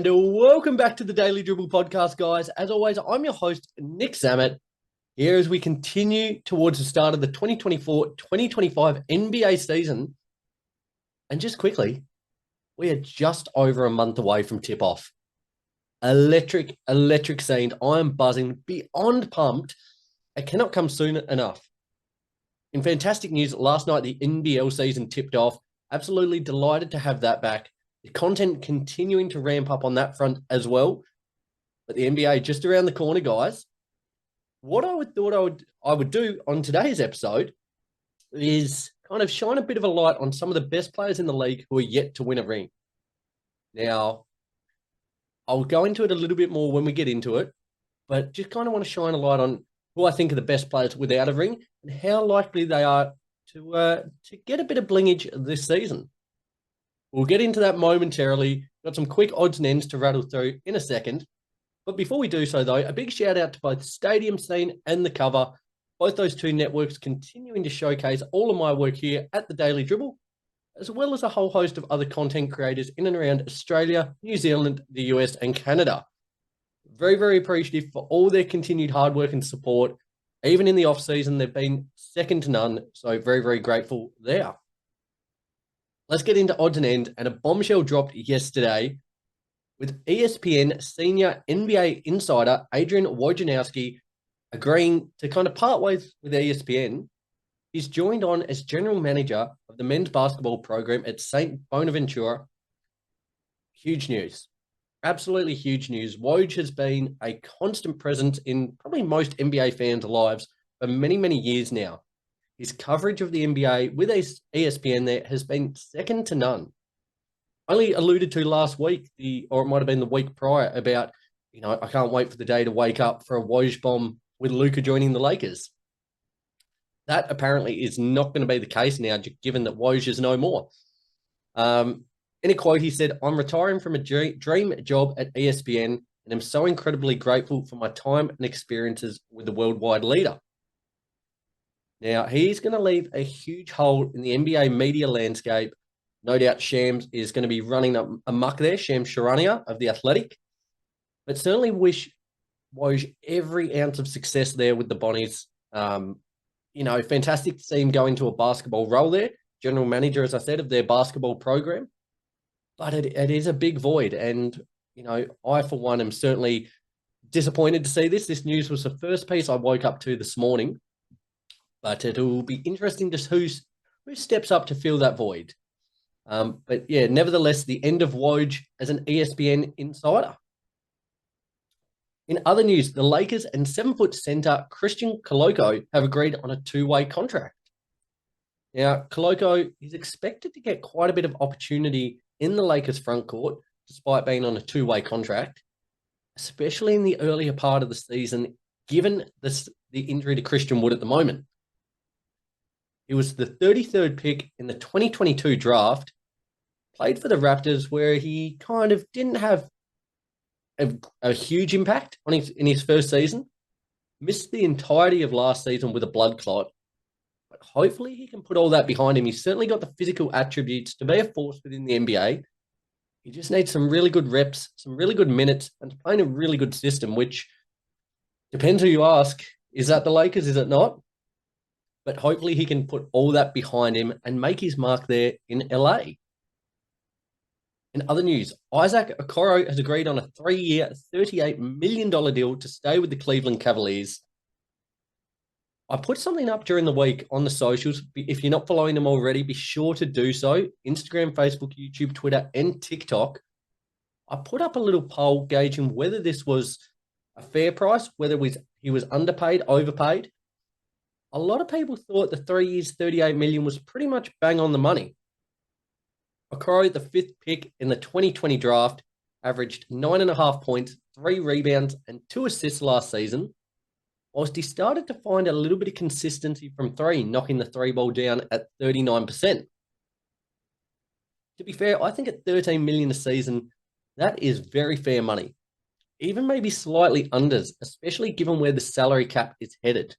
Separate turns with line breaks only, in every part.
And welcome back to the Daily Dribble podcast, guys. As always, I'm your host, Nick Zammit, here as we continue towards the start of the 2024-2025 NBA season. And just quickly, we are just over a month away from tip-off. Electric scene. I am buzzing, beyond pumped. It cannot come soon enough. In fantastic news, last night the NBL season tipped off. Absolutely delighted to have that back. The content continuing to ramp up on that front as well. But the NBA just around the corner, guys. What I would do on today's episode is kind of shine a bit of a light on some of the best players in the league who are yet to win a ring. Now, I'll go into it a little bit more when we get into it, but just kind of want to shine a light on who I think are the best players without a ring and how likely they are to get a bit of blingage this season. We'll get into that momentarily. Got some quick odds and ends to rattle through in a second. But before we do so, though, a big shout out to both Stadium Scene and The Cover. Both those two networks continuing to showcase all of my work here at the Daily Dribble, as well as a whole host of other content creators in and around Australia, New Zealand, the US, and Canada. Very, very appreciative for all their continued hard work and support. Even in the off-season, they've been second to none. So very, very grateful there. Let's get into odds and ends, and a bombshell dropped yesterday with ESPN senior NBA insider Adrian Wojnarowski agreeing to kind of part ways with ESPN. He's joined on as general manager of the men's basketball program at St. Bonaventura. Huge news. Absolutely huge news. Woj has been a constant presence in probably most NBA fans' lives for many, many years now. His coverage of the NBA with ESPN there has been second to none. Only alluded to last week, or it might have been the week prior, about, I can't wait for the day to wake up for a Woj bomb with Luka joining the Lakers. That apparently is not going to be the case now, given that Woj is no more. In a quote, he said, "I'm retiring from a dream job at ESPN and am so incredibly grateful for my time and experiences with the worldwide leader." Now, he's going to leave a huge hole in the NBA media landscape. No doubt Shams is going to be running amok there, Shams Charania of The Athletic. But certainly wish Woj every ounce of success there with the Bonnies. Fantastic to see him go into a basketball role there. General manager, as I said, of their basketball program. But it is a big void. And, I, for one, am certainly disappointed to see this. This news was the first piece I woke up to this morning. But it will be interesting just who steps up to fill that void. But yeah, nevertheless, the end of Woj as an ESPN insider. In other news, the Lakers and 7-foot center Christian Koloko have agreed on a 2-way contract. Now, Koloko is expected to get quite a bit of opportunity in the Lakers front court, despite being on a 2-way contract, especially in the earlier part of the season, given the injury to Christian Wood at the moment. He was the 33rd pick in the 2022 draft, played for the Raptors, where he kind of didn't have a huge impact in his first season. Missed the entirety of last season with a blood clot. But hopefully he can put all that behind him. He's certainly got the physical attributes to be a force within the NBA. He just needs some really good reps, some really good minutes, and to play in a really good system, which depends who you ask. Is that the Lakers? Is it not? But hopefully he can put all that behind him and make his mark there in LA. In other news, Isaac Okoro has agreed on a 3-year, $38 million deal to stay with the Cleveland Cavaliers. I put something up during the week on the socials. If you're not following them already, be sure to do so. Instagram, Facebook, YouTube, Twitter, and TikTok. I put up a little poll gauging whether this was a fair price, whether he was underpaid, overpaid. A lot of people thought the 3 years, $38 million was pretty much bang on the money. Okoro, the 5th pick in the 2020 draft, averaged 9.5 points, 3 rebounds, and 2 assists last season, whilst he started to find a little bit of consistency from 3, knocking the 3 ball down at 39%. To be fair, I think at $13 million a season, that is very fair money. Even maybe slightly unders, especially given where the salary cap is headed.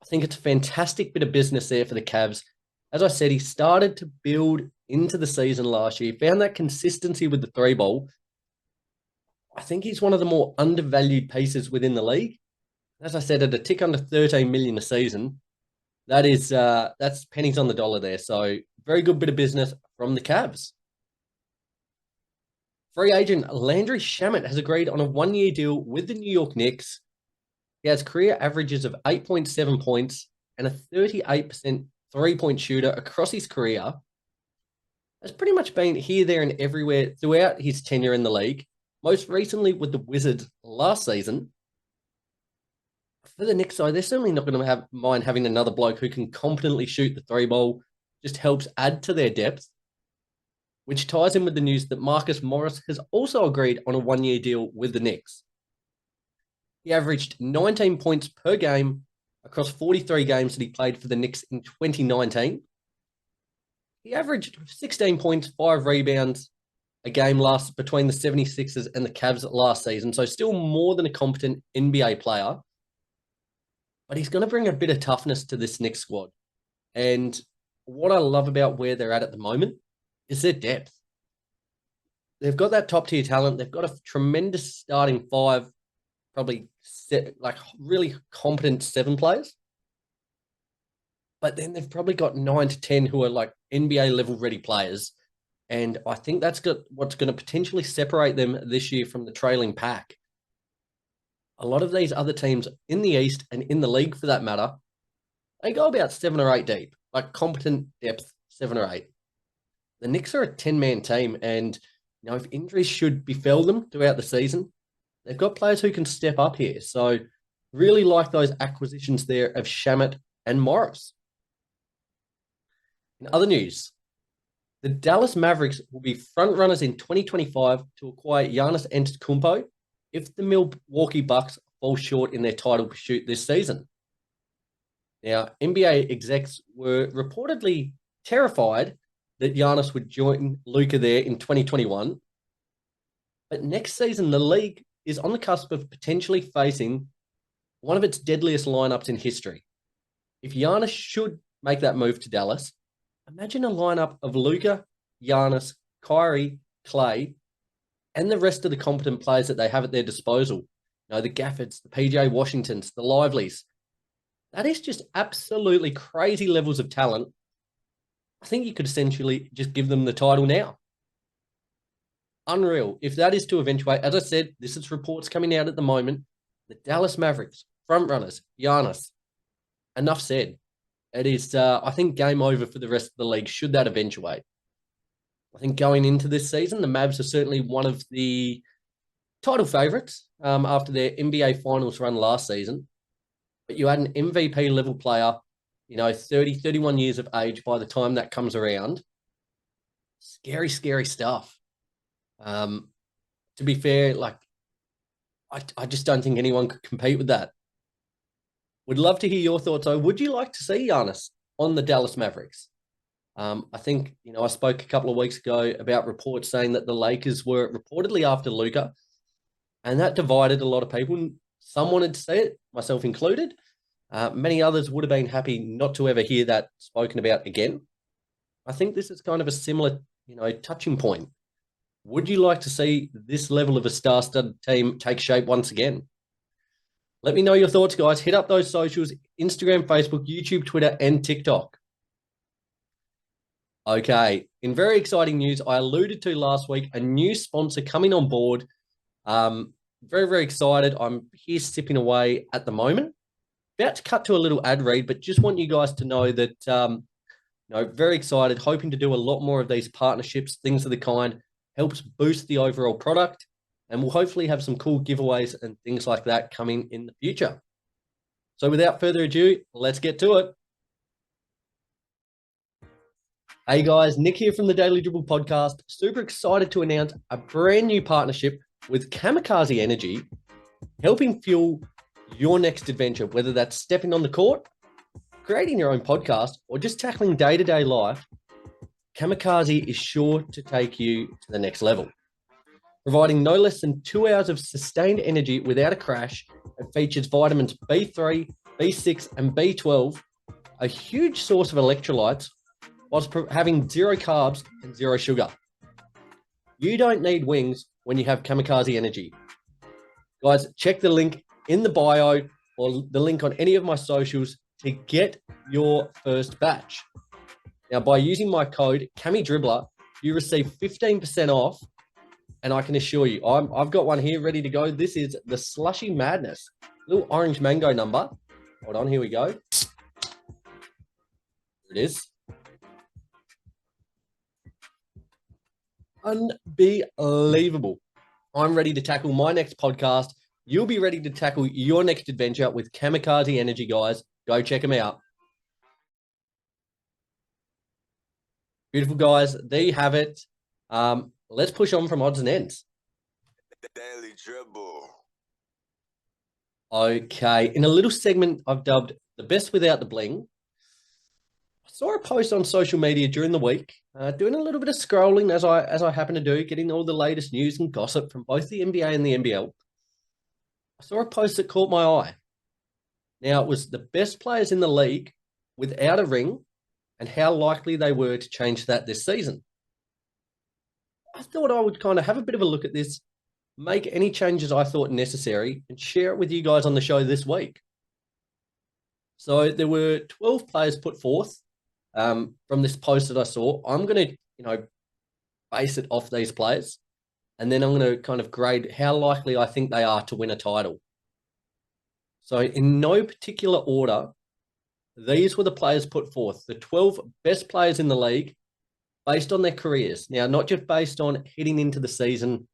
I think it's a fantastic bit of business there for the Cavs. As I said, he started to build into the season last year, found that consistency with the 3 ball, I think he's one of the more undervalued pieces within the league. As I said, at a tick under 13 million a season, that's pennies on the dollar there. So very good bit of business from the Cavs. Free agent Landry Shamet has agreed on a one-year deal with the New York Knicks. He has career averages of 8.7 points and a 38% three-point shooter across his career. Has pretty much been here, there, and everywhere throughout his tenure in the league. Most recently with the Wizards last season. For the Knicks side, they're certainly not going to mind having another bloke who can competently shoot the three ball. Just helps add to their depth, which ties in with the news that Marcus Morris has also agreed on a one-year deal with the Knicks. He averaged 19 points per game across 43 games that he played for the Knicks in 2019. He averaged 16 points, 5 rebounds a game last between the 76ers and the Cavs last season, so still more than a competent NBA player. But he's going to bring a bit of toughness to this Knicks squad. And what I love about where they're at the moment is their depth. They've got that top-tier talent. They've got a tremendous starting five, probably really competent 7 players. But then they've probably got 9 to 10 who are like NBA level ready players. And I think that's what's going to potentially separate them this year from the trailing pack. A lot of these other teams in the East and in the league for that matter, they go about 7 or 8 deep, like competent depth, 7 or 8. The Knicks are a 10-man team, and if injuries should befell them throughout the season, they've got players who can step up here. So really like those acquisitions there of Shamet and Morris. In other news, the Dallas Mavericks will be front runners in 2025 to acquire Giannis Antetokounmpo if the Milwaukee Bucks fall short in their title pursuit this season. Now, NBA execs were reportedly terrified that Giannis would join Luka there in 2021. But next season, the league is on the cusp of potentially facing one of its deadliest lineups in history. If Giannis should make that move to Dallas, imagine a lineup of Luka, Giannis, Kyrie, Clay, and the rest of the competent players that they have at their disposal. The Gaffords, the PJ Washingtons, the Liveleys. That is just absolutely crazy levels of talent. I think you could essentially just give them the title now. Unreal. If that is to eventuate, as I said, this is reports coming out at the moment. The Dallas Mavericks, front runners, Giannis. Enough said. It is, I think, game over for the rest of the league should that eventuate. I think going into this season, the Mavs are certainly one of the title favourites after their NBA Finals run last season. But you add an MVP level player, 30, 31 years of age by the time that comes around. Scary, scary stuff. To be fair, I just don't think anyone could compete with that. Would love to hear your thoughts, though. Would you like to see Giannis on the Dallas Mavericks? I think, I spoke a couple of weeks ago about reports saying that the Lakers were reportedly after Luka, and that divided a lot of people. Some wanted to see it, myself included. Many others would have been happy not to ever hear that spoken about again. I think this is kind of a similar, touching point. Would you like to see this level of a star-studded team take shape once again? Let me know your thoughts, guys. Hit up those socials, Instagram, Facebook, YouTube, Twitter, and TikTok. Okay, in very exciting news, I alluded to last week, a new sponsor coming on board. Very, very excited. I'm here sipping away at the moment. About to cut to a little ad read, but just want you guys to know that, very excited, hoping to do a lot more of these partnerships, things of the kind, helps boost the overall product. And we'll hopefully have some cool giveaways and things like that coming in the future. So without further ado, let's get to it. Hey guys, Nick here from the Daily Dribble podcast. Super excited to announce a brand new partnership with Kamikaze Energy, helping fuel your next adventure, whether that's stepping on the court, creating your own podcast, or just tackling day-to-day life. Kamikaze is sure to take you to the next level. Providing no less than 2 hours of sustained energy without a crash. It features vitamins B3, B6, and B12, a huge source of electrolytes, whilst having 0 carbs and 0 sugar. You don't need wings when you have Kamikaze Energy. Guys, check the link in the bio or the link on any of my socials to get your first batch. Now, by using my code CamiDribbler, you receive 15% off, and I can assure you, I've got one here ready to go. This is the Slushy Madness, little orange mango number. Hold on, here we go. Here it is. Unbelievable. I'm ready to tackle my next podcast. You'll be ready to tackle your next adventure with Kamikaze Energy, guys. Go check them out. Beautiful, guys. There you have it. Let's push on from odds and ends.
Daily Dribble.
Okay. In a little segment I've dubbed The Best Without the Bling, I saw a post on social media during the week, doing a little bit of scrolling as I happen to do, getting all the latest news and gossip from both the NBA and the NBL. I saw a post that caught my eye. Now, it was the best players in the league without a ring and how likely they were to change that this season. I thought I would kind of have a bit of a look at this, make any changes I thought necessary, and share it with you guys on the show this week. So there were 12 players put forth from this post that I saw. I'm going to, base it off these players, and then I'm going to kind of grade how likely I think they are to win a title. So in no particular order, these were the players put forth, the 12 best players in the league based on their careers. Now, not just based on heading into the season,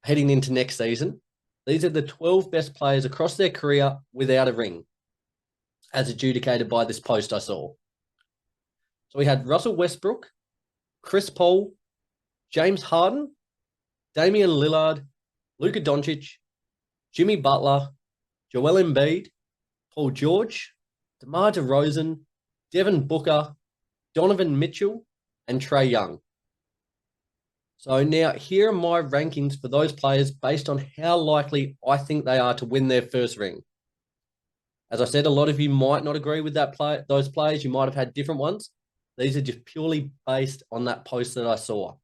heading into next season. These are the 12 best players across their career without a ring, as adjudicated by this post I saw. So we had Russell Westbrook, Chris Paul, James Harden, Damian Lillard, Luka Doncic, Jimmy Butler, Joel Embiid, Paul George, DeMar DeRozan, Devin Booker, Donovan Mitchell, and Trae Young. So now here are my rankings for those players based on how likely I think they are to win their first ring. As I said, a lot of you might not agree with those players. You might have had different ones. These are just purely based on that post that I saw.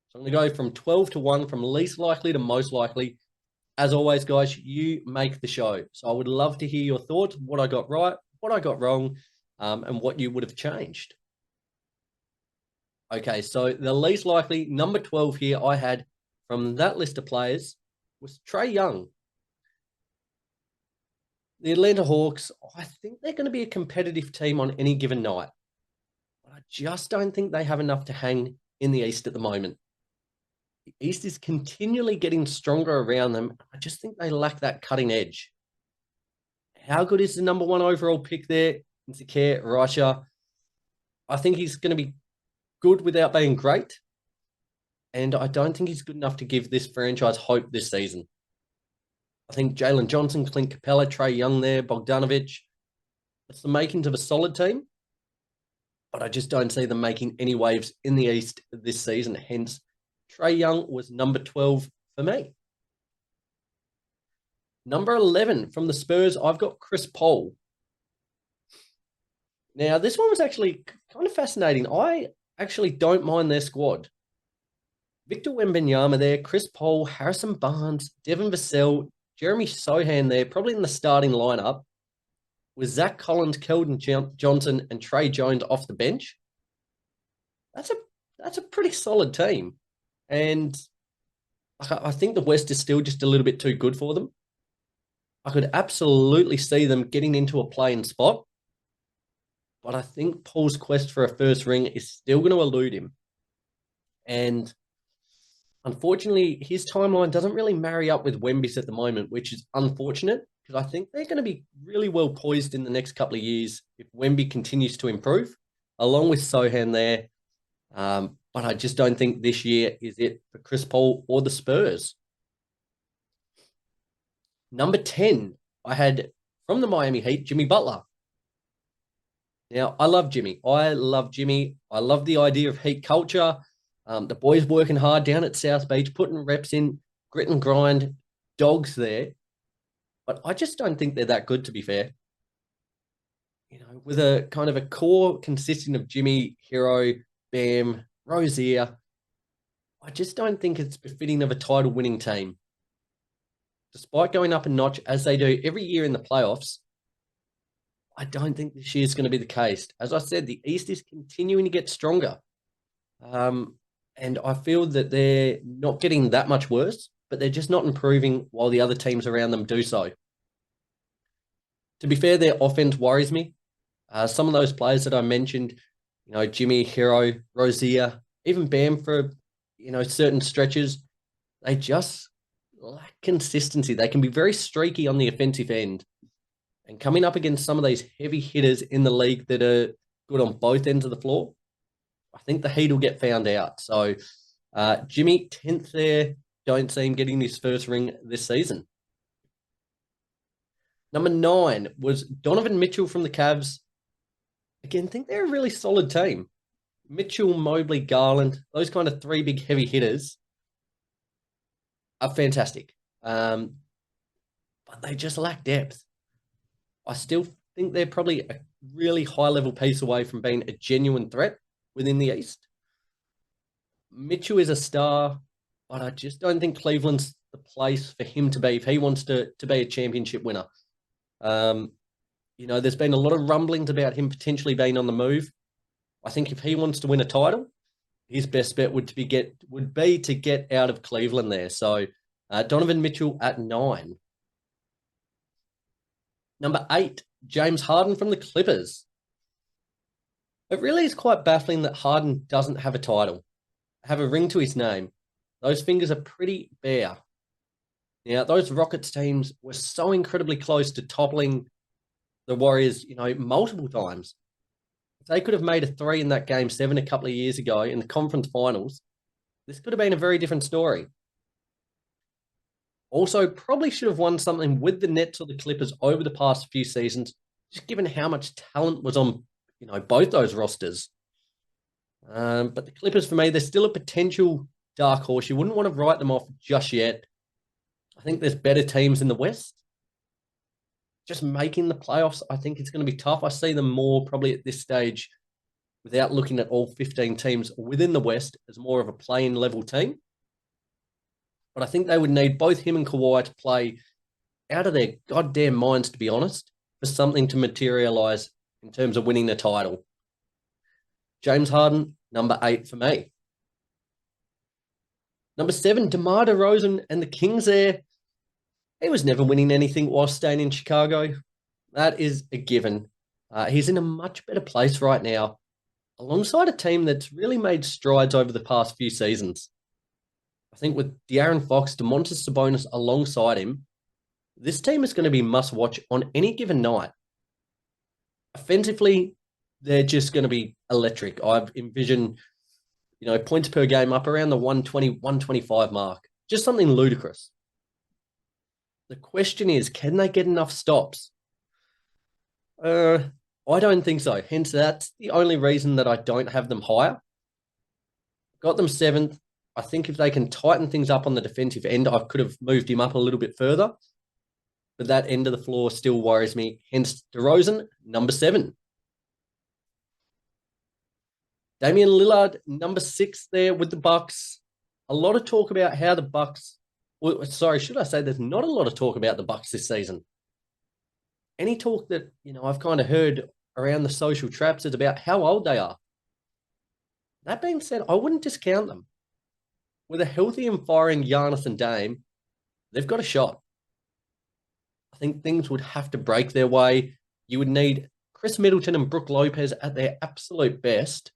So I'm going to go from 12 to 1, from least likely to most likely. As always, guys, you make the show. So I would love to hear your thoughts, what I got right, what I got wrong, and what you would have changed. Okay, so the least likely, number 12 here I had from that list of players was Trae Young. The Atlanta Hawks, I think they're going to be a competitive team on any given night. But I just don't think they have enough to hang in the East at the moment. The East is continually getting stronger around them. I just think they lack that cutting edge. How good is the number 1 overall pick there? Insecure, Russia. I think he's going to be good without being great. And I don't think he's good enough to give this franchise hope this season. I think Jalen Johnson, Clint Capella, Trae Young there, Bogdanovic. It's the makings of a solid team. But I just don't see them making any waves in the East this season. Hence, Trae Young was number 12 for me. Number 11 from the Spurs, I've got Chris Paul. Now, this one was actually kind of fascinating. I actually don't mind their squad. Victor Wembanyama there, Chris Paul, Harrison Barnes, Devin Vassell, Jeremy Sohan there, probably in the starting lineup, with Zach Collins, Keldon Johnson, and Trey Jones off the bench. That's a pretty solid team. And I think the West is still just a little bit too good for them. I could absolutely see them getting into a play-in spot. But I think Paul's quest for a first ring is still going to elude him. And unfortunately, his timeline doesn't really marry up with Wemby's at the moment, which is unfortunate because I think they're going to be really well poised in the next couple of years if Wemby continues to improve, along with Sohan there. But I just don't think this year is it for Chris Paul or the Spurs. Number 10, I had from the Miami Heat, Jimmy Butler. Now, I love Jimmy. I love the idea of Heat culture. The boys working hard down at South Beach, putting reps in, grit and grind, dogs there. But I just don't think they're that good, to be fair. With a kind of a core consisting of Jimmy, Hero, Bam, Rozier, I just don't think it's befitting of a title winning team. Despite going up a notch as they do every year in the playoffs, I don't think this year is going to be the case. As I said, the East is continuing to get stronger. And I feel that they're not getting that much worse, but they're just not improving while the other teams around them do so. To be fair, their offense worries me. Some of those players that I mentioned, Jimmy, Hero, Rozier, even Bam for, certain stretches, they just lack consistency. They can be very streaky on the offensive end. And coming up against some of these heavy hitters in the league that are good on both ends of the floor, I think the Heat will get found out. So Jimmy, 10th there, don't see him getting his first ring this season. Number 9 was Donovan Mitchell from the Cavs. Again, I think they're a really solid team. Mitchell, Mobley, Garland, those kind of 3 big heavy hitters are fantastic. But they just lack depth. I still think they're probably a really high-level piece away from being a genuine threat within the East. Mitchell is a star, but I just don't think Cleveland's the place for him to be if he wants to be a championship winner. There's been a lot of rumblings about him potentially being on the move. I think if he wants to win a title, his best bet would be to get out of Cleveland there. So Donovan Mitchell at 9. Number 8, James Harden from the Clippers. It really is quite baffling that Harden doesn't have a title, have a ring to his name. Those fingers are pretty bare. Now, those Rockets teams were so incredibly close to toppling the Warriors, multiple times. If they could have made a 3 in that Game 7 a couple of years ago in the conference finals, this could have been a very different story. Also, probably should have won something with the Nets or the Clippers over the past few seasons, just given how much talent was on, both those rosters. But the Clippers, for me, they're still a potential dark horse. You wouldn't want to write them off just yet. I think there's better teams in the West. Just making the playoffs, I think it's going to be tough. I see them more probably at this stage, without looking at all 15 teams within the West, as more of a play-in level team. But I think they would need both him and Kawhi to play out of their goddamn minds, to be honest, for something to materialize in terms of winning the title. James Harden, number 8 for me. Number 7, DeMar DeRozan and the Kings there. He was never winning anything while staying in Chicago. That is a given. He's in a much better place right now, alongside a team that's really made strides over the past few seasons. I think with De'Aaron Fox, Domantas Sabonis alongside him, this team is going to be must-watch on any given night. Offensively, they're just going to be electric. I've envisioned, points per game up around the 120, 125 mark. Just something ludicrous. The question is, can they get enough stops? I don't think so. Hence, that's the only reason that I don't have them higher. Got them 7th. I think if they can tighten things up on the defensive end, I could have moved him up a little bit further. But that end of the floor still worries me. Hence, DeRozan, number 7. Damian Lillard, number 6 there with the Bucks. A lot of talk about how the Bucks... should I say there's not a lot of talk about the Bucks this season. Any talk that, I've kind of heard around the social traps is about how old they are. That being said, I wouldn't discount them. With a healthy and firing Giannis and Dame, they've got a shot. I think things would have to break their way. You would need Chris Middleton and Brook Lopez at their absolute best.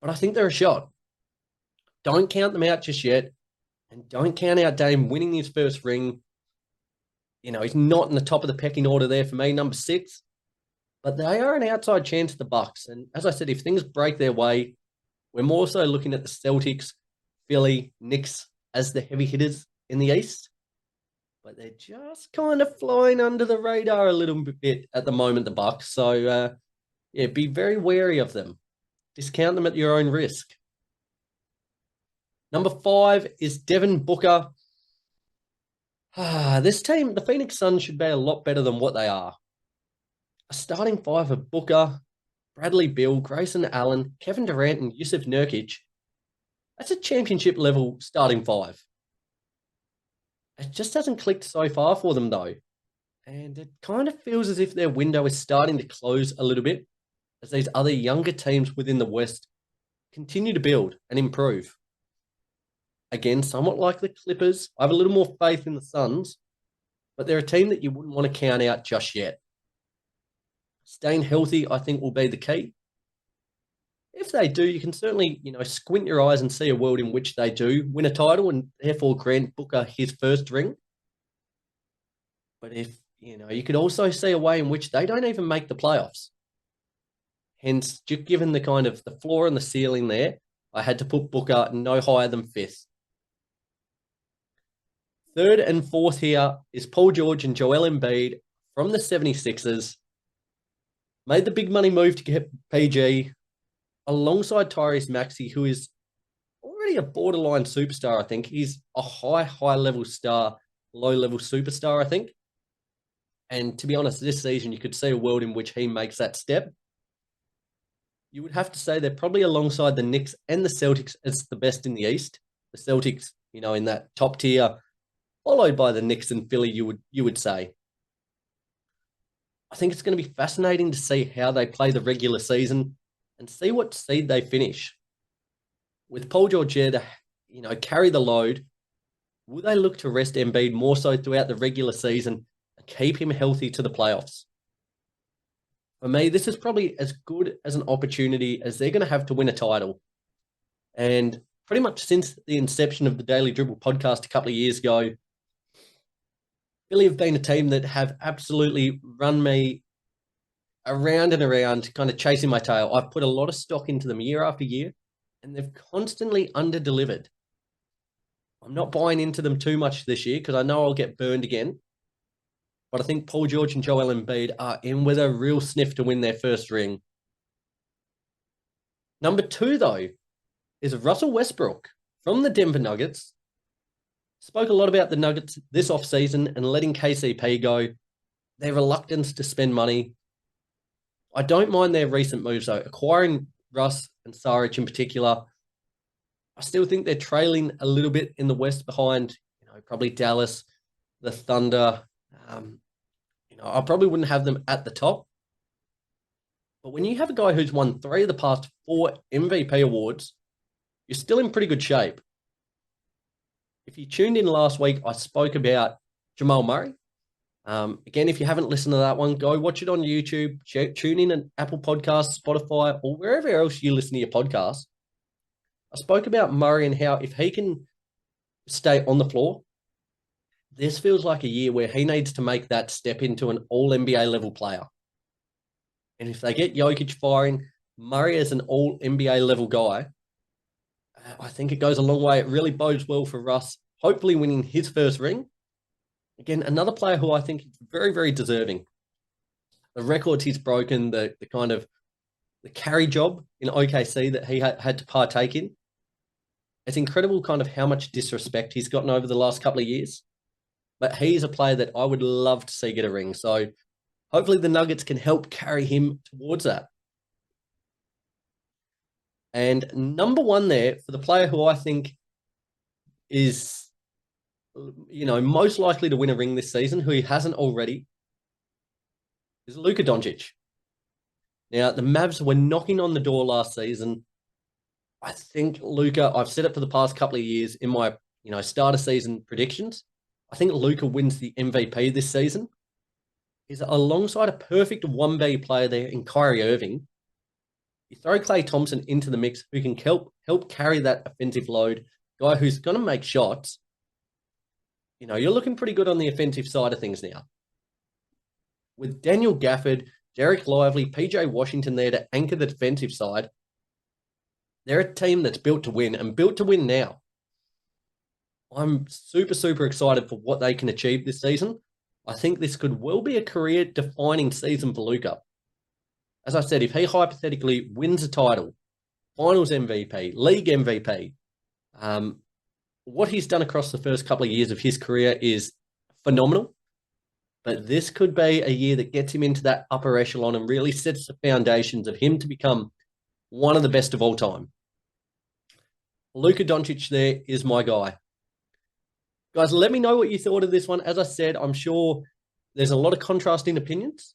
But I think they're a shot. Don't count them out just yet. And don't count out Dame winning his first ring. He's not in the top of the pecking order there for me, number 6. But they are an outside chance at the Bucks. And as I said, if things break their way, we're more so looking at the Celtics, Philly, Knicks as the heavy hitters in the East. But they're just kind of flying under the radar a little bit at the moment, the Bucks. So, be very wary of them. Discount them at your own risk. Number 5 is Devin Booker. This team, the Phoenix Suns, should be a lot better than what they are. A starting 5 of Booker, Bradley Beal, Grayson Allen, Kevin Durant, and Yusuf Nurkic. That's a championship level starting five. It just hasn't clicked so far for them, though. And it kind of feels as if their window is starting to close a little bit as these other younger teams within the West continue to build and improve. Again, somewhat like the Clippers, I have a little more faith in the Suns, but they're a team that you wouldn't want to count out just yet. Staying healthy, I think, will be the key. If they do, you can certainly, squint your eyes and see a world in which they do win a title and therefore grant Booker his first ring. But if, you could also see a way in which they don't even make the playoffs. Hence, just given the kind of the floor and the ceiling there, I had to put Booker no higher than fifth. Third and fourth here is Paul George and Joel Embiid from the 76ers. Made the big money move to get PG alongside Tyrese Maxey, who is already a borderline superstar, I think. He's a high level star, low level superstar, I think. And to be honest, this season, you could see a world in which he makes that step. You would have to say they're probably alongside the Knicks and the Celtics as the best in the East. The Celtics, in that top tier, followed by the Knicks and Philly, you would say. I think it's going to be fascinating to see how they play the regular season and see what seed they finish. With Paul George there to, carry the load, will they look to rest Embiid more so throughout the regular season and keep him healthy to the playoffs? For me, this is probably as good as an opportunity as they're going to have to win a title. And pretty much since the inception of the Daily Dribble podcast a couple of years ago, Philly have been a team that have absolutely run me around and around, kind of chasing my tail. I've put a lot of stock into them year after year, and they've constantly under-delivered. I'm not buying into them too much this year because I know I'll get burned again. But I think Paul George and Joel Embiid are in with a real sniff to win their first ring. Number 2, though, is Russell Westbrook from the Denver Nuggets. Spoke a lot about the Nuggets this offseason and letting KCP go, their reluctance to spend money. I don't mind their recent moves, though. Acquiring Russ and Saric in particular. I still think they're trailing a little bit in the West behind, probably Dallas, the Thunder. I probably wouldn't have them at the top. But when you have a guy who's won 3 of the past 4 MVP awards, you're still in pretty good shape. If you tuned in last week, I spoke about Jamal Murray. Again, if you haven't listened to that one, go watch it on YouTube, tune in on Apple Podcasts, Spotify, or wherever else you listen to your podcasts. I spoke about Murray and how if he can stay on the floor, this feels like a year where he needs to make that step into an all-NBA level player. And if they get Jokic firing, Murray as an all-NBA level guy, I think it goes a long way. It really bodes well for Russ, hopefully winning his first ring. Again, another player who I think is very, very deserving. The records he's broken, the kind of the carry job in OKC that he had to partake in. It's incredible kind of how much disrespect he's gotten over the last couple of years. But he's a player that I would love to see get a ring. So hopefully the Nuggets can help carry him towards that. And number 1 there for the player who I think is, most likely to win a ring this season, who he hasn't already, is Luka Doncic. Now, the Mavs were knocking on the door last season. I think Luka, I've said it for the past couple of years in my, start of season predictions. I think Luka wins the MVP this season. He's alongside a perfect 1B player there in Kyrie Irving. You throw Klay Thompson into the mix, who can help carry that offensive load, guy who's going to make shots. You're looking pretty good on the offensive side of things now. With Daniel Gafford, Derek Lively, PJ Washington there to anchor the defensive side, they're a team that's built to win and built to win now. I'm super, super excited for what they can achieve this season. I think this could well be a career-defining season for Luka. As I said, if he hypothetically wins a title, Finals MVP, League MVP, what he's done across the first couple of years of his career is phenomenal. But this could be a year that gets him into that upper echelon and really sets the foundations of him to become one of the best of all time. Luka Doncic there is my guy. Guys, let me know what you thought of this one. As I said, I'm sure there's a lot of contrasting opinions,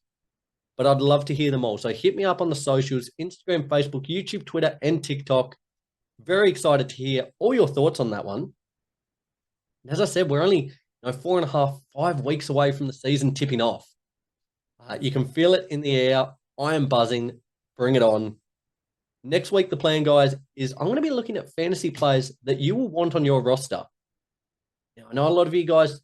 but I'd love to hear them all. So hit me up on the socials, Instagram, Facebook, YouTube, Twitter, and TikTok. Very excited to hear all your thoughts on that one. And as I said, we're only 4.5, 5 weeks away from the season tipping off. You can feel it in the air. I am buzzing. Bring it on. Next week, the plan, guys, is I'm going to be looking at fantasy players that you will want on your roster. Now, I know a lot of you guys,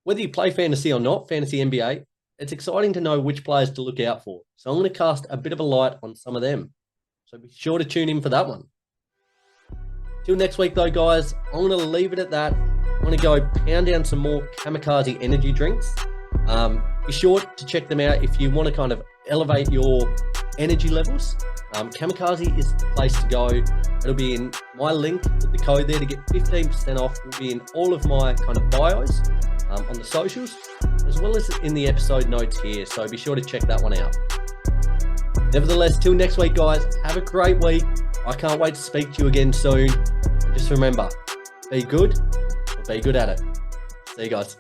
whether you play fantasy or not, fantasy NBA, it's exciting to know which players to look out for. So I'm going to cast a bit of a light on some of them. So be sure to tune in for that one. Till next week, though, guys, I'm going to leave it at that. I'm going to go pound down some more Kamikaze energy drinks. Be sure to check them out if you want to kind of elevate your energy levels. Kamikaze is the place to go. It'll be in my link with the code there to get 15% off. Will be in all of my kind of bios on the socials, as well as in the episode notes here. So be sure to check that one out. Nevertheless, till next week, guys, have a great week. I can't wait to speak to you again soon. And just remember, be good or be good at it. See you guys.